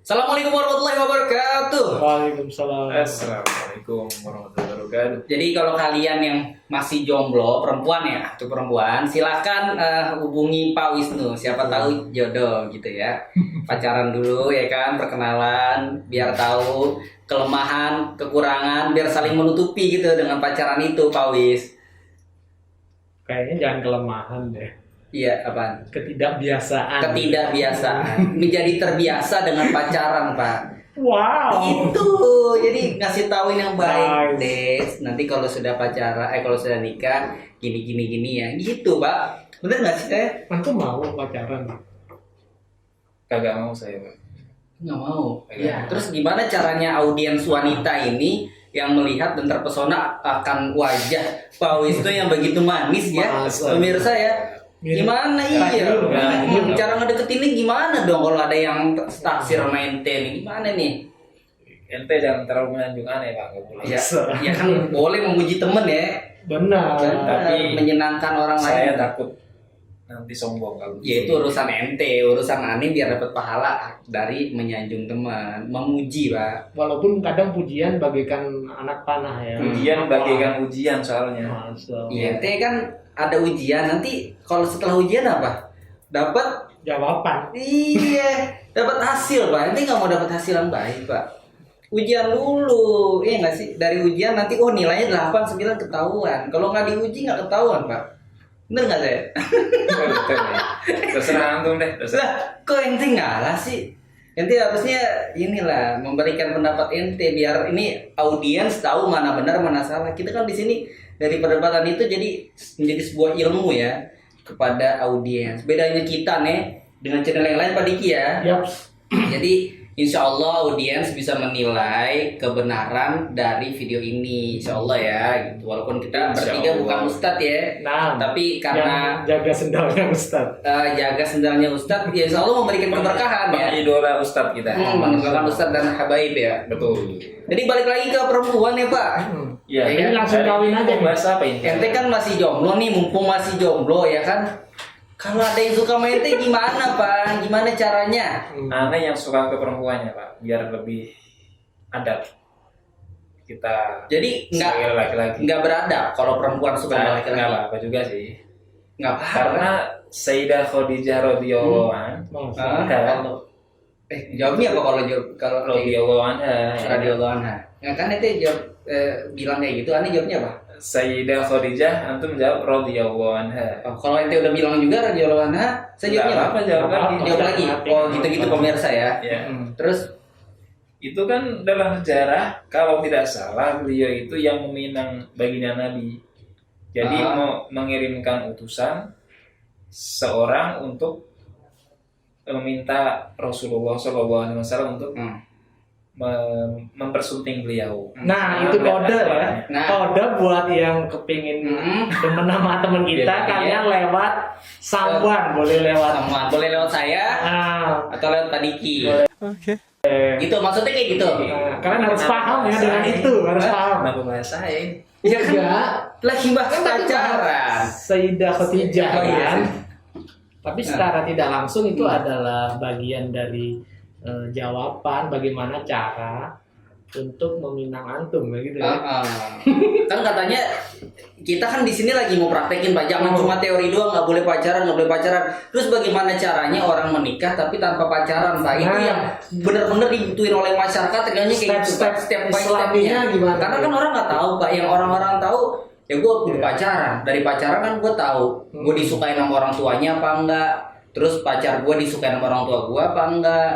Assalamualaikum warahmatullahi wabarakatuh. Waalaikumsalam. Assalamualaikum warahmatullahi wabarakatuh. Jadi kalau kalian yang masih jomblo, perempuan ya, atau perempuan, silakan hubungi Pak Wisnu. Siapa tahu jodoh gitu ya. Pacaran dulu ya kan, perkenalan, biar tahu kelemahan, kekurangan, biar saling menutupi gitu dengan pacaran itu, Pak Wis. Kayaknya jangan kelemahan deh. Iya, apaan? Ketidakbiasaan. Ketidakbiasaan. Menjadi terbiasa dengan pacaran, Pak. Wow. Itu jadi ngasih tahuin yang baik, Nice. Des. Nanti kalau sudah pacaran, kalau sudah nikah, gini ya, gitu, Pak. Bener nggak sih, kayak? Antum mau pacaran? Kagak mau saya, Pak. Nggak mau. Iya. Ya. Terus gimana caranya audiens wanita ini yang melihat dan terpesona akan wajah Pak Wisnu yang begitu manis ya, Masa. pemirsa ya? Gimana iya? Cara ngedeketinnya gimana dong kalau ada yang taksir sama ente nih? Gimana nih? Ente jangan terlalu menyanjung aneh, Pak. Nggak boleh. Ya kan boleh memuji temen ya. Benar. Tapi menyenangkan orang Saya lain. takut nanti sombong kalau Ya itu urusan ente, urusan aneh biar dapat pahala dari menyanjung teman, memuji, Pak. Walaupun kadang pujian bagaikan anak panah ya. Ujian bagaikan ujian soalnya. Masa. Iya, ente kan ada ujian, nanti kalau setelah ujian apa? Dapat Jawaban. iya, dapat hasil, Pak. Ente nggak mau dapat hasil yang baik, Pak. Ujian dulu, iya nggak sih? Dari ujian nanti nilainya 8, 9 ketahuan. Kalau nggak diuji nggak ketahuan, Pak. Bener nggak saya? Betul, ya. Terserah antum deh. Lah, kok ente ngalah sih? Ente harusnya inilah memberikan pendapat ente biar ini audiens tahu mana benar mana salah. Kita kan di sini dari perdebatan itu jadi menjadi sebuah ilmu ya kepada audiens. Bedanya kita nih dengan channel yang lain Pak Diki ya. Yap. Jadi insya Allah audiens bisa menilai kebenaran dari video ini, insya Allah ya. Gitu. Walaupun kita Insya bertiga Allah. bukan ustadz ya, Nah, tapi karena yang jaga sendalnya Ustaz. jaga sendalnya Ustadz, ya insya Allah memberikan keberkahan ya. Idola Ustadz kita. Meninggalkan Ustadz dan Habaib ya. Betul. Jadi balik lagi ke perempuan ya Pak. Ya, Ini langsung kawin aja nih. Bahasa apa ini? Ente kan masih jomblo nih, mumpung masih jomblo ya kan. Kalau ada yang suka sama ente gimana Pak? Gimana caranya? Aneh yang suka ke perempuannya, Pak, biar lebih adab. Kita Jadi sebagai laki-laki. nggak beradab kalau perempuan suka sama Nggak laki-laki. apa juga sih. Nggak apa. Karena Sayyidah Khadijah radhiyallahu Masa. Jawabnya apa kalau kalau radhiyallahu anha. radhiyallahu anha. Ya kan ente jawab bilang kayak gitu, aneh jawabnya apa? Sayyidah Khadijah, antum jawab radhiyallahu anha. Oh, kalau ente udah bilang juga radhiyallahu anha, saya jawabnya Nggak apa? jawab lagi. Jawab lagi. Oh, gitu-gitu pemirsa ya. Ya. Terus Itu kan dalam sejarah, kalau tidak salah beliau itu yang meminang baginda Nabi. Jadi mau mengirimkan utusan seorang untuk meminta Rasulullah SAW untuk mempersunting beliau. Nah, itu kode ya. Nah. Kode buat yang kepingin demen sama temen kita, Iya. kalian lewat Sambuan, boleh lewat. sama boleh lewat saya Nah, atau lewat Pak Diki. Gitu maksudnya kayak gitu. kalian harus paham ya dengan itu, harus paham. Kenapa bahasa saya ini? Ya kan Enggak. lagi bahkan pacaran. Sayyidah Khadijah Oh, iya. kan. Tapi secara tidak langsung itu adalah bagian dari jawaban bagaimana cara untuk meminang antum gitu ya. Kan katanya kita kan di sini lagi mau praktekin Pak, jangan cuma teori doang, nggak boleh pacaran. Terus bagaimana caranya orang menikah tapi tanpa pacaran Pak? Itu Nah. yang benar-benar dibutuhin oleh masyarakat, kayaknya kayak gitu, Pak. Step by Islaminya stepnya. gimana? Karena kan orang nggak tahu Pak, yang orang-orang tahu ya gue udah pacaran. Dari pacaran kan gue tahu gue disukain sama orang tuanya apa enggak. Terus pacar gue disukain sama orang tua gue apa enggak.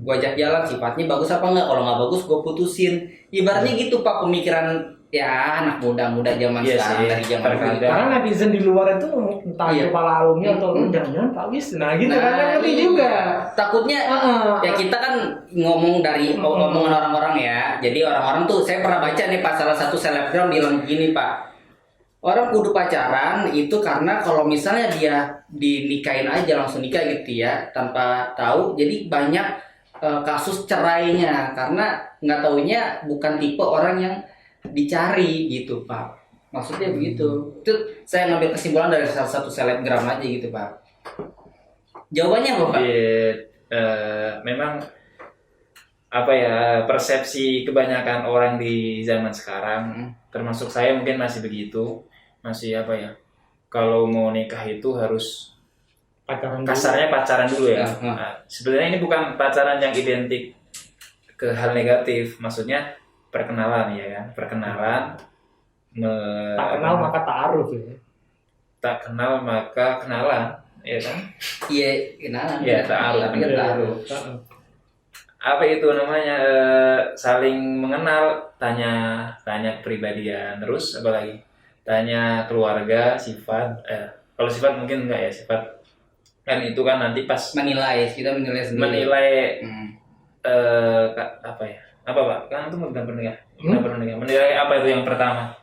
Gue ajak jalan sifatnya bagus apa enggak, kalau nggak bagus gue putusin. Ibaratnya gitu Pak, pemikiran ya anak muda zaman Iya sekarang sih, dari zaman terkadang. dulu. Karena netizen di luar itu entah Iya. kepala alumni atau jangan-jangan Pak Wis. Nah gitu kan Nah, ngerti iya. juga. Takutnya ya kita kan ngomong dari omongan orang-orang ya. Jadi orang-orang tuh saya pernah baca nih Pak, salah satu selebgram bilang gini Pak. Orang kudu pacaran itu karena kalau misalnya dia dinikahin aja langsung nikah gitu ya tanpa tahu, jadi banyak kasus cerainya karena nggak taunya bukan tipe orang yang dicari gitu Pak. Maksudnya begitu. Itu saya ngambil kesimpulan dari salah satu selebgram aja gitu Pak. Jawabannya apa Pak? Memang apa ya, persepsi kebanyakan orang di zaman sekarang, termasuk saya mungkin masih begitu, masih apa ya, kalau mau nikah itu harus Pacaran dulu. kasarnya pacaran dulu ya. Hmm. Nah, sebenarnya ini bukan pacaran yang identik ke hal negatif, maksudnya perkenalan ya kan, perkenalan. Tak kenal maka ta'aruf ya. Tak kenal maka kenalan, ya kan? Iya, kenalan. Iya, ta'aruf. Tapi nggak ta'aruf. Apa itu namanya, saling mengenal, tanya kepribadian, terus apa lagi, tanya keluarga, sifat, kalau sifat mungkin enggak ya, sifat kan itu kan nanti pas Menilai, kita menilai sendiri. menilai Hmm. apa ya, apa Pak, kan itu bukan pernah menilai apa itu yang pertama.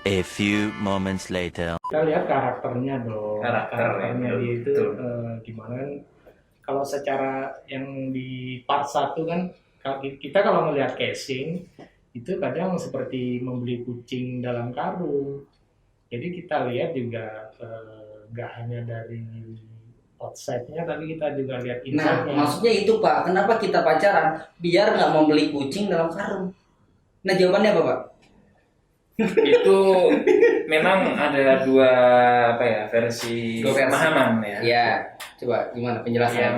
A few moments later. Kita lihat karakternya dong. Karakternya ya, dia itu betul. gimana kan? Kalau secara yang di part 1 kan, kita kalau melihat casing itu kadang seperti membeli kucing dalam karung. Jadi kita lihat juga nggak hanya dari outside-nya, tapi kita juga lihat Nah, inside-nya. maksudnya itu Pak, kenapa kita pacaran? Biar nggak membeli kucing dalam karung. Nah, jawabannya apa Pak? Itu memang ada dua apa ya, versi Dua versi. pemahaman ya. Ya, coba gimana penjelasan?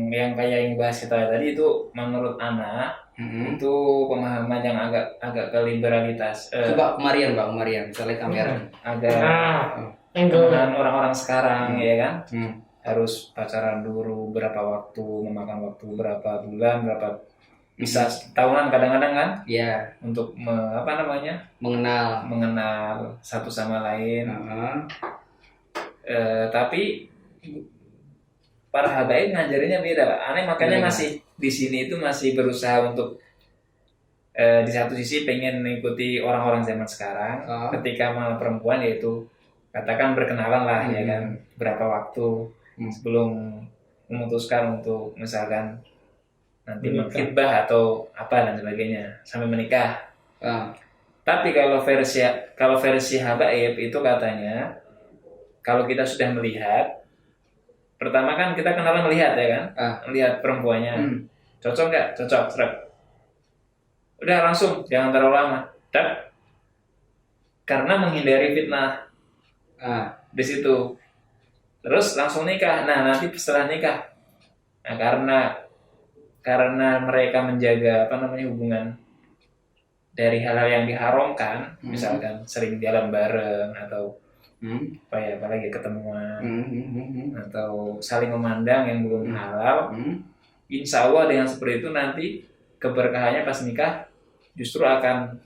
Yang kayak yang bahas kita tadi itu menurut Ana Mm-mm. itu pemahaman yang agak ke liberalitas, Coba kemarian Pak, kemarian. Kita lihat kamera. agak Nah, angle dengan orang-orang sekarang ya kan, Hmm. harus pacaran dulu berapa waktu, memakan waktu berapa bulan, berapa bisa tahunan kadang-kadang kan, Ya, untuk mengenal. mengenal satu sama lain. Heeh. Tapi para habaib ngajarinnya beda Pak. Aneh makanya Beda. masih di sini itu masih berusaha untuk di satu sisi pengen mengikuti orang-orang zaman sekarang. Oh. Ketika malah perempuan yaitu katakan berkenalan lah ya kan, berapa waktu sebelum memutuskan untuk misalkan nanti Menikah. mengkhitbah atau apa dan sebagainya sampai menikah. Ah. Tapi kalau versi habaib itu katanya kalau kita sudah melihat, pertama kan kita kenalan melihat ya kan, melihat perempuannya, cocok nggak? Cocok, seret. Udah langsung, jangan terlalu lama. Dan karena menghindari fitnah di situ, terus langsung nikah. Nah nanti setelah nikah, nah karena mereka menjaga hubungan dari hal-hal yang diharamkan, misalkan sering jalan bareng atau apalagi ketemuan atau saling memandang yang belum halal, insya Allah dengan seperti itu nanti keberkahannya pas nikah justru akan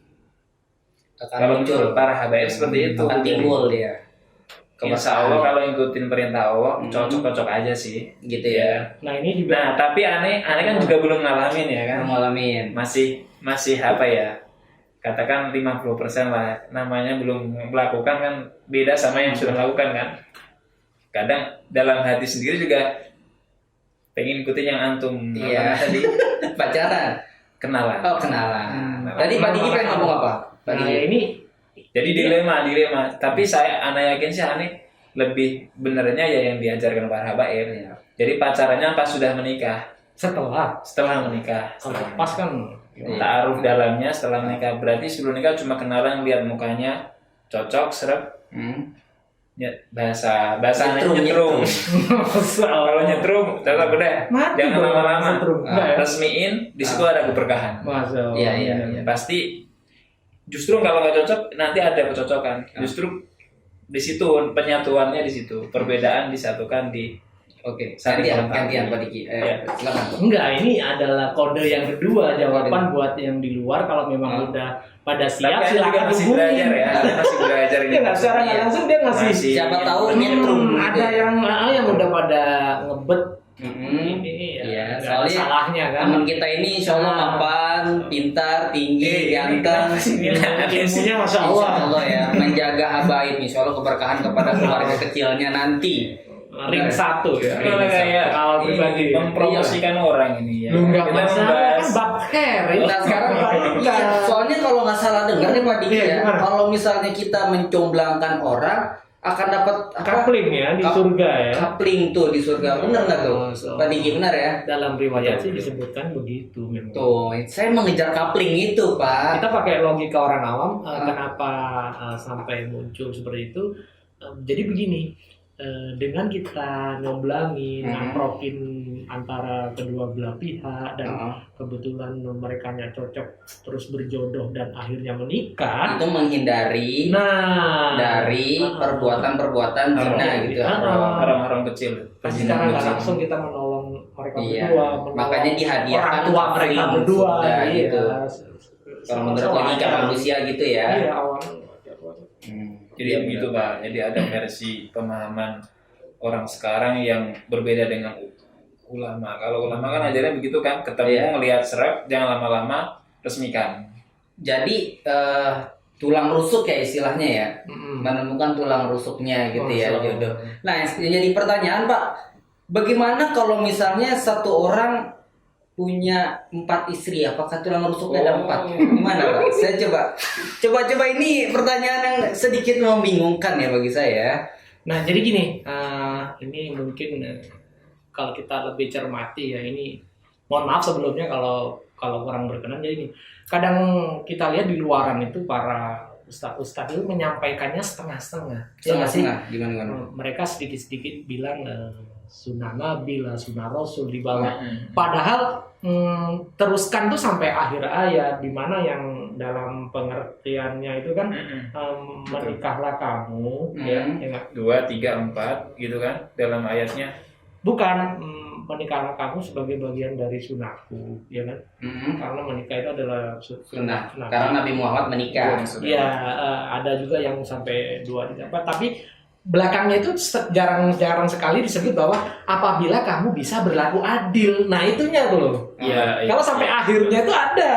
kalau muncul. menurut para habaib seperti itu Akan timbul dia. insya Allah kalau ngikutin perintah Allah cocok-cocok aja sih Gitu ya. nah ini juga Nah tapi aneh kan juga belum ngalamin ya kan, Ngalamin. masih apa ya, katakan 50% lah, namanya belum melakukan kan, beda sama yang sudah melakukan kan. Kadang dalam hati sendiri juga pengen ikutin yang antum Iya. tadi Pacaran. kenalan. Oh, kenalan. Tadi Pak Diki pengen ngomong apa? Pak nah Diki. ini Jadi dilema. Tapi Ana yakin sih aneh lebih benernya ya yang diajarkan para habaib. Iya. Jadi pacarannya pas sudah menikah, setelah menikah. kalau pas kan Ta'aruf dalamnya setelah menikah. Berarti sebelum nikah cuma kenalan, lihat mukanya cocok, seret. Bahasa nyetrum. Kalau nyetrum, cocok udah. Jangan lama-lama. Resmiin, di situ ada keberkahan. Iya. Pasti justru kalau nggak cocok nanti ada kecocokan. Justru di situ penyatuannya, di situ perbedaan disatukan di. Oke. Saling Gantian Pak Diki. Ya. Silakan. Enggak, ini adalah kode yang kedua, jawaban buat yang di luar. Kalau memang udah pada siap, Tapi juga silakan masih hubungin. belajar ya, masih belajar Dia nggak secara nggak langsung dia ngasih. Masih- Siapa tahu nyetrum. Ada yang udah pada ngebet. Ini Iya, ya, nggak ada soalnya salahnya kan. teman kita ini insya Allah mapan, pintar, tinggi, ganteng. Ilmunya masya Allah. Insya Allah ya, menjaga habaib. Insya Allah keberkahan kepada keluarga kecilnya nanti. Ring 1 ya. Kalau kayak Pengalaman pribadi. mempromosikan orang ini ya. Lu nggak Kita masalah membahas kan bab hair. Nah sekarang iya, soalnya kalau nggak salah dengar nih Pak Diki Iya, ya, gimana? kalau misalnya kita mencomblangkan orang, akan dapat Coupling ya di surga ya. Coupling tuh di surga. Benar nggak tuh? Pak Diki, benar ya? Dalam riwayat sih disebutkan begitu memang. Tuh, saya mengejar coupling itu, Pak. Kita pakai logika orang awam, kenapa sampai muncul seperti itu? Jadi begini, dengan kita nyoblangin, naprokin antara kedua belah pihak dan kebetulan mereka cocok terus berjodoh dan akhirnya menikah, itu menghindari dari perbuatan-perbuatan zina gitu. Haram-haram kecil. Pasti secara nggak langsung kita menolong mereka Iya. berdua, menolong Makanya dihadiahkan orang tua mereka coupling berdua, surga iya. gitu. Kalau menurut logika manusia gitu ya. Iya, awalnya. Jadi begitu Pak. Jadi ada versi pemahaman orang sekarang yang berbeda dengan ulama. Kalau ulama kan ajarnya begitu kan, ketemu ngelihat serap, jangan lama-lama resmikan. Jadi tulang rusuk ya istilahnya ya, menemukan tulang rusuknya gitu ya jodoh. Nah, yang jadi pertanyaan Pak, bagaimana kalau misalnya satu orang punya 4 istri, apakah tulang rusuknya ada 4? Gimana Pak? Saya coba ini pertanyaan yang sedikit membingungkan ya bagi saya. Nah, jadi gini, ini mungkin kalau kita lebih cermati ya, ini mohon maaf sebelumnya kalau kurang berkenan. Jadi ini kadang kita lihat di luaran itu para ustadz itu menyampaikannya setengah-setengah. Setengah-setengah, gimana? Mereka sedikit-sedikit bilang sunnah Nabi lah, sunnah Rasul di bawah. Padahal teruskan tuh sampai akhir ayat, di mana yang dalam pengertiannya itu kan menikahlah kamu, ya, 2, 3, 4 gitu kan dalam ayatnya. Bukan menikahlah kamu sebagai bagian dari sunahku, ya kan? Karena menikah itu adalah sunnah. Karena Nabi Muhammad menikah. Iya, ada juga yang sampai 2, 3, 4. Tapi belakangnya itu jarang sekali disebut bahwa apabila kamu bisa berlaku adil. Nah, itunya tuh loh. Iya. Kalau sampai akhirnya itu ada.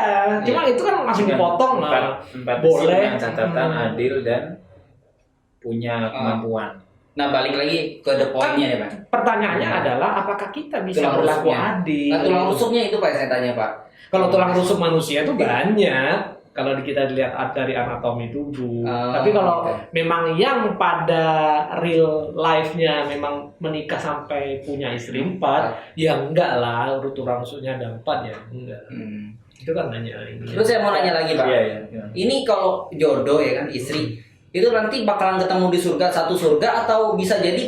Cuma itu kan langsung dipotong lah. Boleh. Catatan adil dan punya kemampuan. Nah, balik lagi ke the point-nya ya Pak. Pertanyaannya adalah apakah kita bisa Tulang berlaku rusuknya. adil? Nah, tulang rusuknya itu Pak saya tanya Pak. Kalau tulang rusuk manusia itu banyak. Kalau kita dilihat dari anatomi tubuh. Tapi kalau memang yang pada real life-nya memang menikah sampai punya istri 4, ya enggak lah, urut tulang rusuknya ada 4 ya enggak. Itu kan hanya ini. Terus saya mau nanya lagi Pak. Iya. Ini kalau jodoh ya kan istri, itu nanti bakalan ketemu di surga, satu surga, atau bisa jadi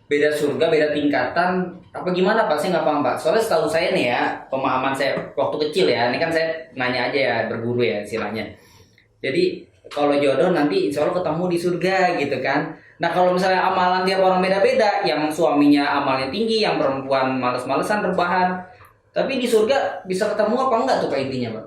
beda surga, beda tingkatan, apa gimana Pak? Saya nggak paham Pak. Soalnya setahu saya nih ya, pemahaman saya waktu kecil ya, ini kan saya nanya aja ya, berguru ya istilahnya. Jadi kalau jodoh nanti insya Allah ketemu di surga gitu kan. Nah kalau misalnya amalan tiap orang beda-beda, yang suaminya amalnya tinggi, yang perempuan males-malesan rebahan, tapi di surga bisa ketemu apa enggak tuh Pak intinya Pak?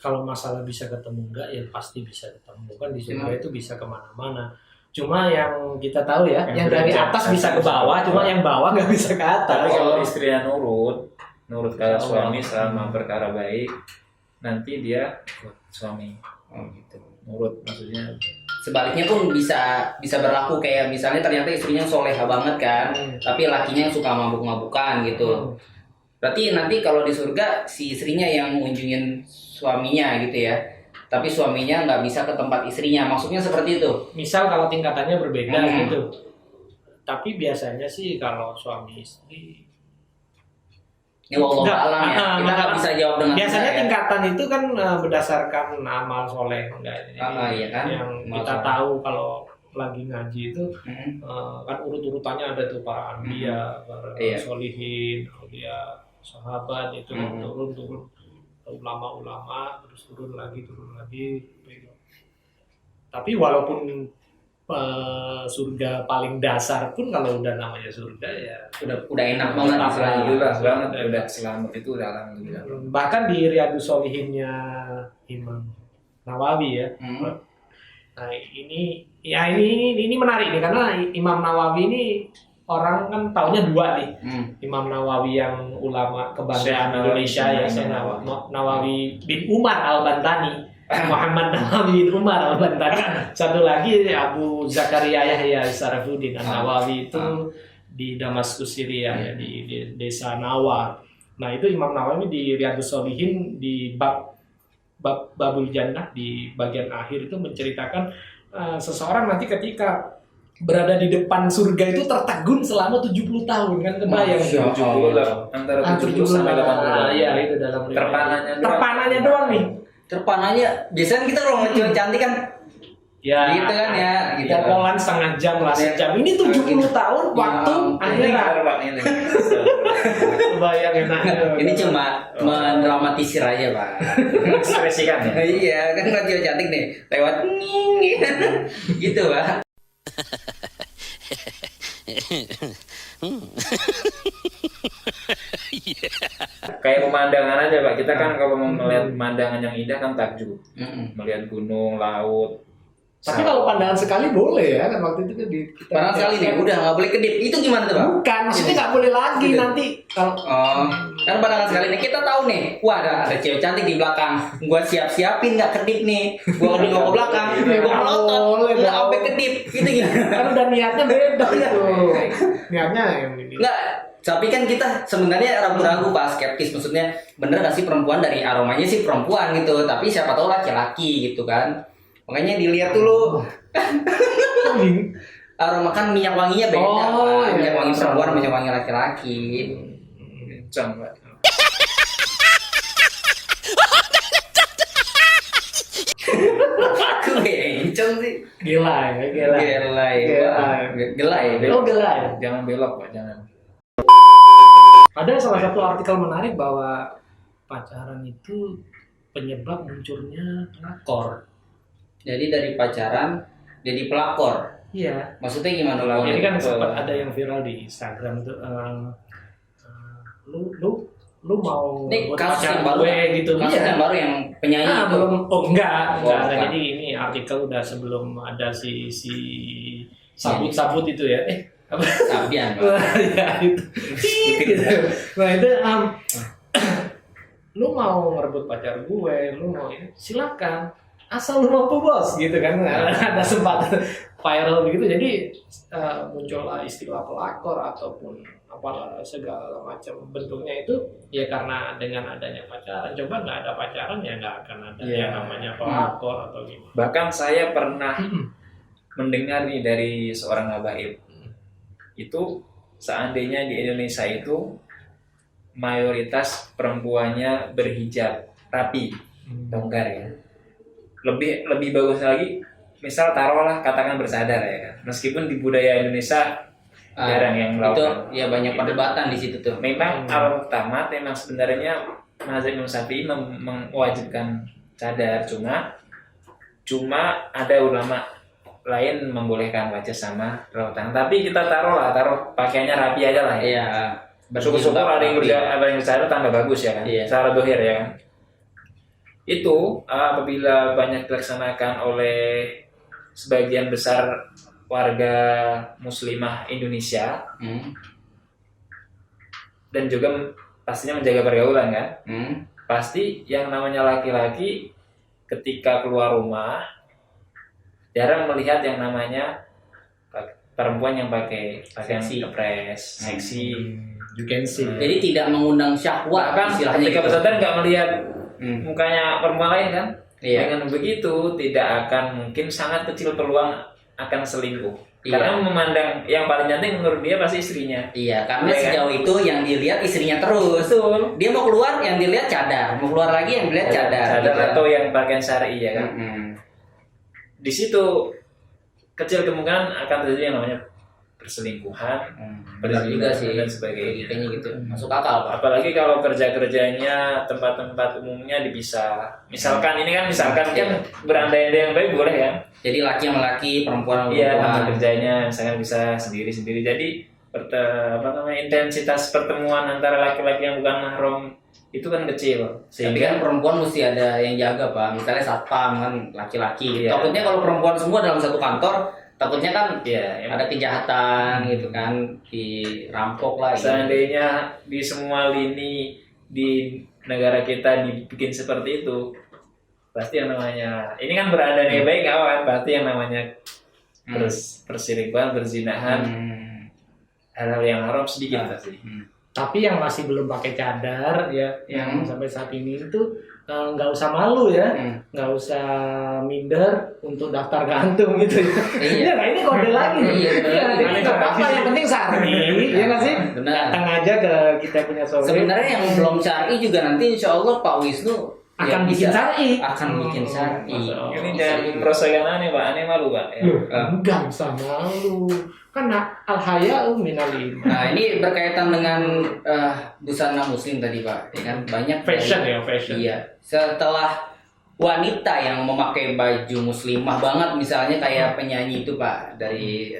Kalau masalah bisa ketemu enggak, ya pasti bisa ketemu. Kan di surga itu bisa kemana-mana. Cuma yang kita tahu ya, yang dari atas bisa ke bawah, cuma yang bawah nggak bisa ke atas. Tapi kalau istrinya nurut kata suami selama perkara baik, nanti dia ikut suami. Gitu. Nurut maksudnya. Sebaliknya pun bisa berlaku kayak misalnya ternyata istrinya soleha banget kan, tapi lakinya suka mabuk-mabukan gitu. Berarti nanti kalau di surga si istrinya yang ngunjungin suaminya gitu ya, tapi suaminya nggak bisa ke tempat istrinya, maksudnya seperti itu. Misal kalau tingkatannya berbeda gitu. Tapi biasanya sih kalau suami istri, Ya Allah alam ya, kita nggak bisa jawab dengan biasanya benar, ya. tingkatan itu kan berdasarkan amal soleh enggak. Iya kan? Yang kita tahu kalau lagi ngaji itu kan urut-urutannya ada tuh para anbiya, para solihin, aulia, sahabat itu turun ulama-ulama, terus turun lagi. Tapi walaupun surga paling dasar pun kalau udah namanya surga ya udah enak banget. Alhamdulillah banget, udah selamat itu udah alhamdulillah. Bahkan di Riyadhus Shalihinnya Imam Nawawi ya. Nah ini menarik nih karena Imam Nawawi ini orang kan taunya 2 nih. Imam Nawawi yang ulama kebanggaan Indonesia ya, Syekh Nawawi bin Umar Al-Bantani, Muhammad Nawawi bin Umar Al-Bantani. Satu lagi Abu Zakaria Yahya Sarafuddin An-Nawawi itu di Damaskus Syria ya, di desa Nawa. Nah itu Imam Nawawi di Riyadhus Shalihin di Babul Jannah di bagian akhir itu menceritakan seseorang nanti ketika berada di depan surga itu tertegun selama 70 tahun kan, kebayang Masya tuh. 70 lah, antara 70 sampai 80. Iya, itu dalam Terpananya doang nih. Terpananya biasanya kita kalau ngeliat cewek cantik kan Ya, gitu kan ya, gitu. popolan setengah jam lah, sejam. Ini 70 tahun waktu akhirat. ini. Kebayang enaknya. Ini cuma mendramatisir aja Pak. Ekspresikan ya. Iya kan ngeliat cewek cantik nih lewat nging gitu Pak. Kayak pemandangan aja Pak. Kita kan kalau mau melihat pemandangan yang indah kan takjub. Melihat gunung, laut. Tapi kalau pandangan sekali boleh ya kan, waktu itu kan kita Pandangan sekali nih udah nggak boleh kedip. Itu gimana tuh Pak? Bukan, maksudnya nggak boleh lagi Gitu. nanti kalau Oh, kan pandangan sekali nih kita tahu nih, wah ada cewek cantik di belakang, gua siapin nggak kedip nih, gua nengok ke belakang, gua melotot, boleh nggak dong. sampai kedip, gitu gimana? kan udah niatnya beda itu. Niatnya yang ini. Nggak, tapi kan kita sebenarnya ragu-ragu Pak, skeptis, maksudnya bener nggak sih perempuan dari aromanya sih perempuan gitu, tapi siapa tahu laki-laki gitu kan, makanya dilihat dulu. Aroma kan minyak wanginya beda, Oh, Pak. iya. Minyak wangi perempuan, minyak wangi laki-laki. Kencang Pak. Aku bencong sih. Gila ya, gila. Gelai, gelai. Oh, gila ya. Jangan belok Pak, jangan. Ada salah satu artikel menarik bahwa pacaran itu penyebab munculnya pelakor. Jadi dari pacaran jadi pelakor. Iya. Maksudnya gimana Pelakor. Pak? Jadi kan Betul. sempat ada yang viral di Instagram itu, lu mau Ini buat kasus pacar yang baru, gue gitu. kasus Iya. yang baru yang penyanyi Ah, itu. belum. Oh enggak. Oh, Ada. bukan. Jadi ini artikel udah sebelum ada si sabut-sabut itu ya. Apa? Sabian, Pak. Ya itu. Gitu. Nah itu lu mau ngerebut pacar gue, lu mau ini, silakan. Asal lu mampu bos, gitu kan. Ada sempat viral begitu. Jadi muncullah istilah pelakor ataupun apa segala macam bentuknya itu ya karena dengan adanya pacaran. Coba nggak ada pacaran ya nggak akan ada yang namanya pelakor atau gimana. Bahkan saya pernah mendengar nih dari seorang habaib. Itu seandainya di Indonesia itu mayoritas perempuannya berhijab rapi, longgar ya. Lebih bagus lagi, misal taruhlah katakan bersadar ya kan. Meskipun di budaya Indonesia jarang yang Itu melakukan. ya banyak perdebatan di situ tuh. Memang awal pertama memang sebenarnya mazhab Imam Syafi'i mewajibkan cadar, cuma ada ulama lain membolehkan wajah sama rautan. Tapi kita taruh pakaiannya rapi aja lah ya. Iya. Syukur-syukur ada yang bercadar tambah bagus ya kan. Iya. Secara dohir ya kan. Itu apabila banyak dilaksanakan oleh sebagian besar warga muslimah Indonesia dan juga pastinya menjaga pergaulan kan. Pasti yang namanya laki-laki ketika keluar rumah jarang melihat yang namanya perempuan yang pakai pakaian kepres, seksi. You can see. Jadi tidak mengundang syahwat Bahkan istilahnya ketika gitu. bersadar nggak melihat mukanya perempuan lain kan. Iya. Dengan begitu tidak akan mungkin sangat kecil peluang akan selingkuh. Iya. Karena memandang yang paling cantik menurut dia pasti istrinya. Iya, karena Iya kan? sejauh itu yang dilihat istrinya terus. Betul. Dia mau keluar yang dilihat cadar, mau keluar lagi yang dilihat cadar. Cadar gitu. atau yang pakaian syar'i ya kan. Di situ kecil kemungkinan akan terjadi yang namanya perselingkuhan, Benar juga sih. dan sebagainya. Kayaknya gitu. Masuk akal, Pak. Apalagi kalau kerjanya tempat-tempat umumnya dipisah. Misalkan ini kan kan berandai-andai yang baik boleh kan? Jadi laki sama laki, perempuan sama Iya, perempuan. tempat kerjanya misalkan bisa sendiri-sendiri. Jadi intensitas pertemuan antara laki-laki yang bukan mahram itu kan kecil. Tapi kan Sehingga perempuan mesti ada yang jaga, Pak. Misalnya satpam kan laki-laki. Iya. Takutnya kalau perempuan semua dalam satu kantor, takutnya kan ya, ada kejahatan gitu kan, dirampok lah. Gitu. seandainya di semua lini di negara kita dibikin seperti itu, pasti yang namanya ini kan berada nih baik nggak kan? Pasti yang namanya perselingkuhan, berzinahan, hal-hal yang haram sedikit pasti. Tapi yang masih belum pakai cadar ya, yang sampai saat ini itu nggak usah malu ya, nggak usah minder untuk daftar gantung gitu. Iya, nah ini kode lagi. Iya, jadi nggak apa-apa, yang penting syar'i, ya nggak sih? Benar. Datang aja ke kita punya sore. Sebenarnya yang belum syar'i juga nanti insya Allah Pak Wisnu akan bikin syar'i. Akan bikin syar'i. Ini jangan prosokan aneh Pak, aneh malu Pak. Ya. Enggak usah malu. Kan al-haya'u minal iman. Nah ini berkaitan dengan busana muslim tadi Pak, ya kan banyak Fashion ya, fashion. Iya, setelah wanita yang memakai baju muslimah banget, misalnya kayak penyanyi itu Pak dari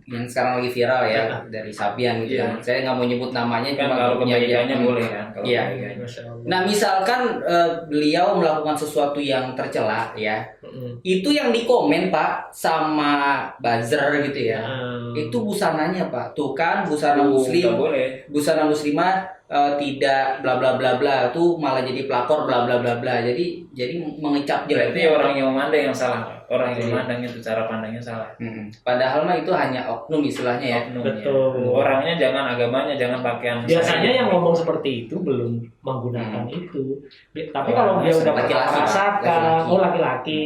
yang sekarang lagi viral ya, dari Sabian gitu kan. Saya nggak mau nyebut namanya, Kan cuma kalau penyanyi kebaikannya boleh kan. Kalau Iya. kebaikannya. Nah misalkan beliau melakukan sesuatu yang tercela ya, itu yang dikomen Pak sama buzzer gitu ya, itu busananya Pak, tuh kan busana muslim, nggak boleh. busana muslimah tidak bla bla bla bla, tuh malah jadi pelakor bla bla bla bla, jadi mengecap Berarti jeleknya orang yang memandang yang salah, orang yang memandang itu cara pandangnya salah. Padahal mah itu hanya oknum istilahnya ya. Oknum, Betul. ya. Orangnya jangan agamanya, jangan pakaian. Biasanya yang ngomong seperti itu belum menggunakan itu. Tapi kalau dia udah pakai Laki-laki, pusaka, laki-laki. oh laki-laki.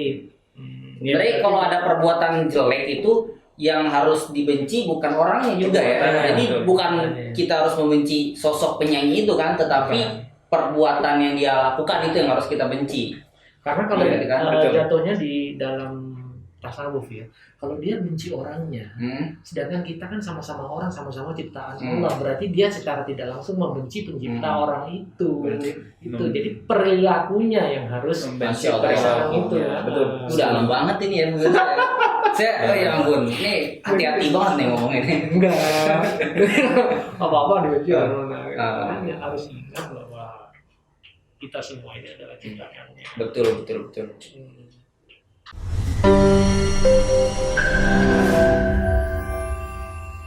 Jadi kalau ada perbuatan jelek itu yang harus dibenci bukan orangnya juga ya. Jadi betul. bukan kita harus membenci sosok penyanyi itu kan, tetapi perbuatan yang dia lakukan itu yang harus kita benci. Karena kalau Iya, kan? Betul. jatuhnya di dalam tasawuf ya, kalau dia benci orangnya, sedangkan kita kan sama-sama orang, sama-sama ciptaan Allah, berarti dia secara tidak langsung membenci pencipta orang itu. Berarti, Itu jadi perilakunya yang harus Membenci orang Allah. itu ya. Betul. Udah dalam banget ini ya. Saya, oh ya ampun, ini hati-hati banget nih ngomongin ini. Enggak. Apa-apa dibenci orang. Makanya harus ingat bahwa kita semua ini adalah ciptaannya. Betul.